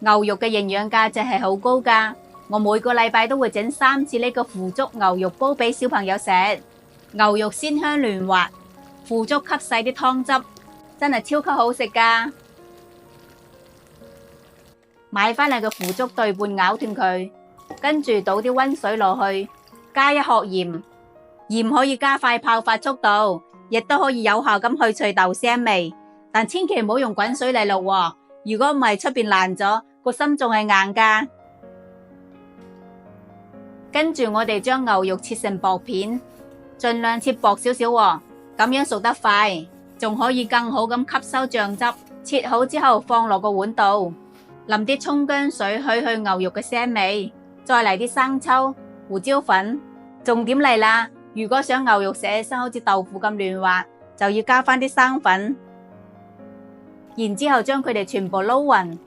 牛肉嘅營養價值係好高㗎，我每個禮拜都會整3次呢個腐竹牛肉煲俾小朋友食。牛肉鮮香嫩滑，腐竹吸晒啲湯汁，真係超級好食㗎。買返嚟嘅腐竹對半咬斷佢，跟住倒啲溫水落去，加一殼鹽。鹽可以加快泡發速度，亦都可以有效咁去除豆腥味，但千祈唔好用滾水嚟淥喎，如果唔係出邊爛咗，個心仲係硬㗎。跟住我哋將牛肉切成薄片，盡量切薄少少喎，咁樣熟得快，仲可以更好咁吸收醬汁。切好之後放落個碗度，淋啲蔥薑水去牛肉嘅腥味，再嚟啲生抽、胡椒粉。重點嚟啦！如果想牛肉食起身好似豆腐咁嫩滑，就要加返啲生粉，然之後將佢哋全部撈勻。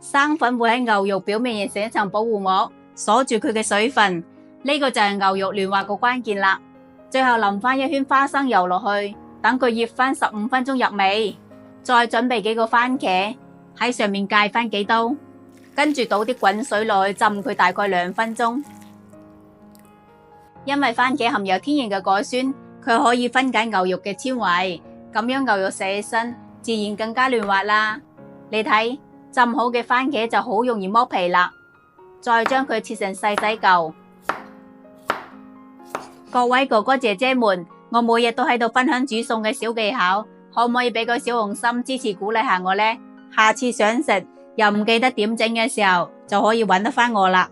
生粉會喺牛肉表面形成一層保護膜，鎖住佢嘅水分，呢個就係牛肉嫩滑個關鍵啦。最後淋返一圈花生油落去，等佢醃返15分鐘入味。再準備幾個番茄喺上面界返幾刀，跟住倒啲滾水落去浸佢大概2分鐘。因為番茄含有天然嘅果酸，佢可以分解牛肉嘅纖維，咁樣牛肉食起身自然更加嫩滑啦。你睇，浸好嘅番茄就好容易剝皮啦。再將佢切成細細嚿。各位哥哥姐姐們，我每日都喺度分享煮餸嘅小技巧，可唔可以俾個小紅心支持鼓勵下我呢？下次想食又唔記得點整嘅時候，就可以揾得返我啦。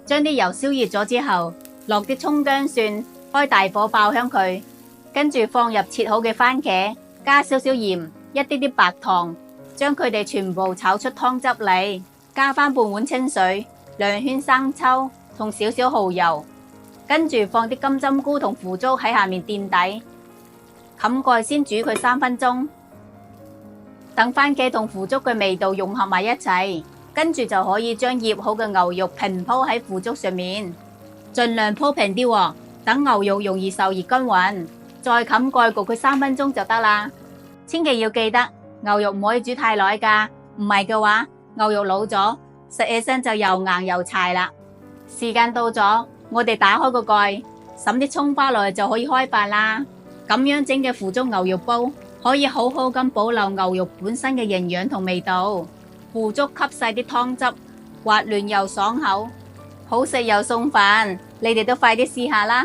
將啲油燒熱咗之後，落啲蔥薑蒜，開大火爆香佢，跟住放入切好嘅番茄，加少少鹽，一啲啲白糖，將佢哋全部炒出湯汁嚟，加返半碗清水，2圈生抽同少少蠔油，跟住放啲金針菇同腐竹喺下面墊底，冚蓋先煮佢3分鐘，等番茄同腐竹嘅味道融合埋一齊。跟住就可以將醃好嘅牛肉平鋪喺腐竹上面，盡量鋪平啲喎，等牛肉容易受熱均勻。再冚蓋焗佢3分鐘就得啦。千祈要記得牛肉唔可以煮太耐㗎，唔係嘅話牛肉老咗，食起身就又硬又柴啦。時間到咗，我哋打開個蓋，揼啲蔥花落去就可以開飯啦。咁樣整嘅腐竹牛肉煲可以好好咁保留牛肉本身嘅營養同味道。腐竹吸晒啲湯汁，滑嫩又爽口，好食又送飯，你哋都快啲試下啦！